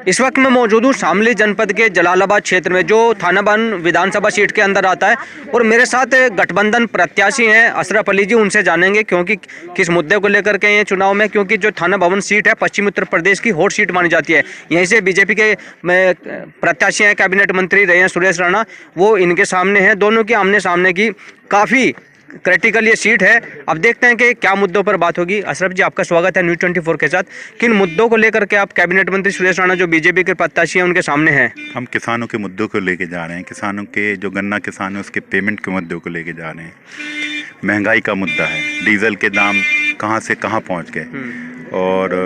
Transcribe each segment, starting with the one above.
इस वक्त मैं मौजूद हूँ शामली जनपद के जलालाबाद क्षेत्र में, जो थाना बन विधानसभा सीट के अंदर आता है। और मेरे साथ गठबंधन प्रत्याशी हैं अशरफ अली जी, उनसे जानेंगे क्योंकि किस मुद्दे को लेकर के ये चुनाव में, क्योंकि जो थाना भवन सीट है पश्चिमी उत्तर प्रदेश की हॉट सीट मानी जाती है। यहीं से बीजेपी के प्रत्याशी हैं, कैबिनेट मंत्री रहे हैं सुरेश राणा, वो इनके सामने हैं। दोनों की आमने सामने की काफ़ी क्रिटिकल ये सीट है। अब देखते हैं कि क्या मुद्दों पर बात होगी। अशरफ जी, आपका स्वागत है न्यूज़ 24 के साथ। किन मुद्दों को लेकर के आप कैबिनेट मंत्री सुरेश राणा जो बीजेपी के प्रत्याशी हैं उनके सामने हैं? हम किसानों के मुद्दों को लेके जा रहे हैं। किसानों के जो गन्ना किसान है उसके पेमेंट के मुद्दों को लेके जा रहे हैं। महंगाई का मुद्दा है, डीजल के दाम कहां से कहां पहुंच गए, और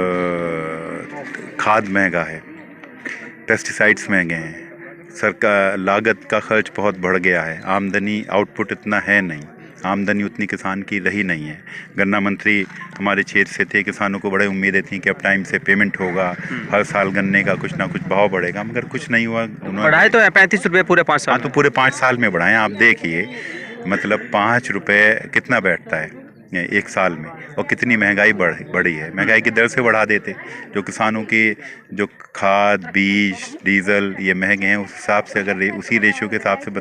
खाद महंगा है, पेस्टिसाइड्स महंगे हैं, सरकार लागत का खर्च बहुत बढ़ गया है, आमदनी आउटपुट इतना है नहीं, आमदनी उतनी किसान की रही नहीं है। गन्ना मंत्री हमारे क्षेत्र से थे, किसानों को बड़े उम्मीदें थी कि अब टाइम से पेमेंट होगा, हर साल गन्ने का कुछ ना कुछ भाव बढ़ेगा, मगर कुछ नहीं हुआ। बढ़ाए तो 35 रुपये पूरे 5 साल। हाँ, तो पूरे 5 साल में बढ़ाएं। आप देखिए, मतलब 5 रुपये कितना बैठता है एक साल में, और कितनी महंगाई बढ़ी है। महंगाई की दर से बढ़ा देते, जो किसानों की जो खाद बीज डीजल ये महंगे हैं, उस हिसाब से अगर उसी रेशियो के हिसाब से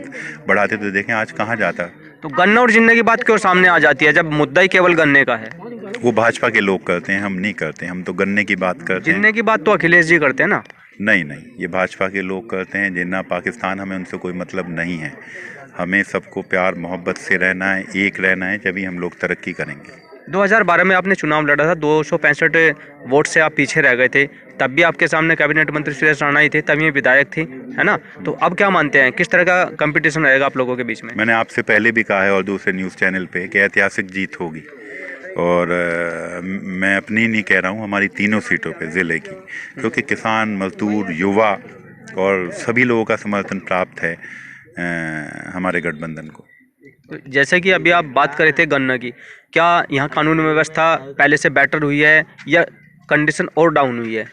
बढ़ाते तो देखें आज कहाँ जाता। तो गन्ना और जिन्ने की बात क्यों सामने आ जाती है जब मुद्दा ही केवल गन्ने का है? वो भाजपा के लोग करते हैं, हम नहीं करते। हम तो गन्ने की बात करते हैं। जिन्ने की बात तो अखिलेश जी करते हैं ना। नहीं, ये भाजपा के लोग करते हैं। जिन्ना पाकिस्तान, हमें उनसे कोई मतलब नहीं है। हमें सबको प्यार मोहब्बत से रहना है, एक रहना है, जब हम लोग तरक्की करेंगे। 2012 में आपने चुनाव लड़ा था, 265 वोट से आप पीछे रह गए थे। तब भी आपके सामने कैबिनेट मंत्री सुरेश राणा ही थे, तब ये विधायक थे, है ना? तो अब क्या मानते हैं, किस तरह का कंपटीशन रहेगा आप लोगों के बीच में? मैंने आपसे पहले भी कहा है और दूसरे न्यूज़ चैनल पे कि ऐतिहासिक जीत होगी। और मैं अपनी नहीं कह रहा हूँ, हमारी तीनों सीटों पे ज़िले की, क्योंकि किसान मजदूर युवा और सभी लोगों का समर्थन प्राप्त है हमारे गठबंधन को। तो जैसे कि अभी आप बात कर रहे थे गन्ना की, क्या यहाँ कानून व्यवस्था पहले से बेटर हुई है या कंडीशन और डाउन हुई है?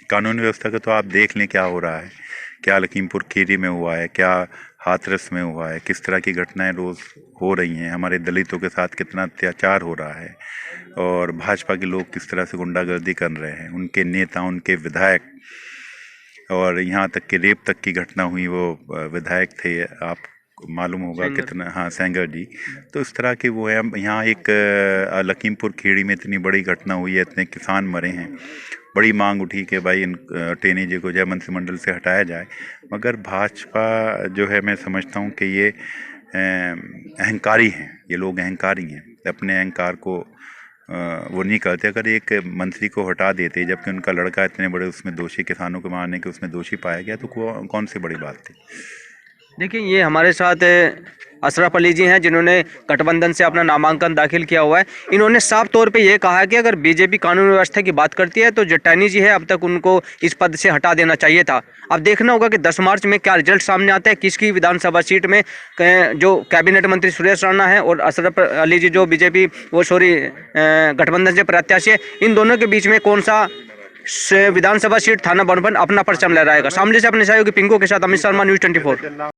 कानून व्यवस्था का तो आप देख लें क्या हो रहा है, क्या लखीमपुर खीरी में हुआ है, क्या हाथरस में हुआ है, किस तरह की घटनाएं रोज़ हो रही हैं, हमारे दलितों के साथ कितना अत्याचार हो रहा है, और भाजपा के लोग किस तरह से गुंडागर्दी कर रहे हैं, उनके नेता, उनके विधायक, और यहाँ तक कि रेप तक की घटना हुई। वो विधायक थे, आप मालूम होगा कितना, हाँ, सेंगर जी। तो इस तरह के वो है। यहाँ एक लखीमपुर खीरी में इतनी बड़ी घटना हुई है, इतने किसान मरे हैं, बड़ी मांग उठी कि भाई इन टेनी जी को जो है मंत्रिमंडल से हटाया जाए। मगर भाजपा जो है, मैं समझता हूँ कि ये अहंकारी हैं, ये लोग अहंकारी हैं, अपने अहंकार को वो नहीं करते। अगर एक मंत्री को हटा देते, जबकि उनका लड़का इतने बड़े उसमें दोषी, किसानों को मारने के उसमें दोषी पाया गया, तो कौन सी बड़ी बात थी। देखिए, ये हमारे साथ अशरफ अली जी हैं जिन्होंने गठबंधन से अपना नामांकन दाखिल किया हुआ है। इन्होंने साफ तौर पे ये कहा है कि अगर बीजेपी कानून व्यवस्था की बात करती है तो जो टैनी जी है अब तक उनको इस पद से हटा देना चाहिए था। अब देखना होगा कि 10 मार्च में क्या रिजल्ट सामने आता है, किसकी विधानसभा सीट में जो कैबिनेट मंत्री सुरेश राणा है और अशरफ अली जी जो बीजेपी गठबंधन से प्रत्याशी है, इन दोनों के बीच में कौन सा विधानसभा सीट थाना बनपन अपना परचम लहराएगा। सामने से अपने सहयोगी पिंको के साथ अमित शर्मा, न्यूज़ 24।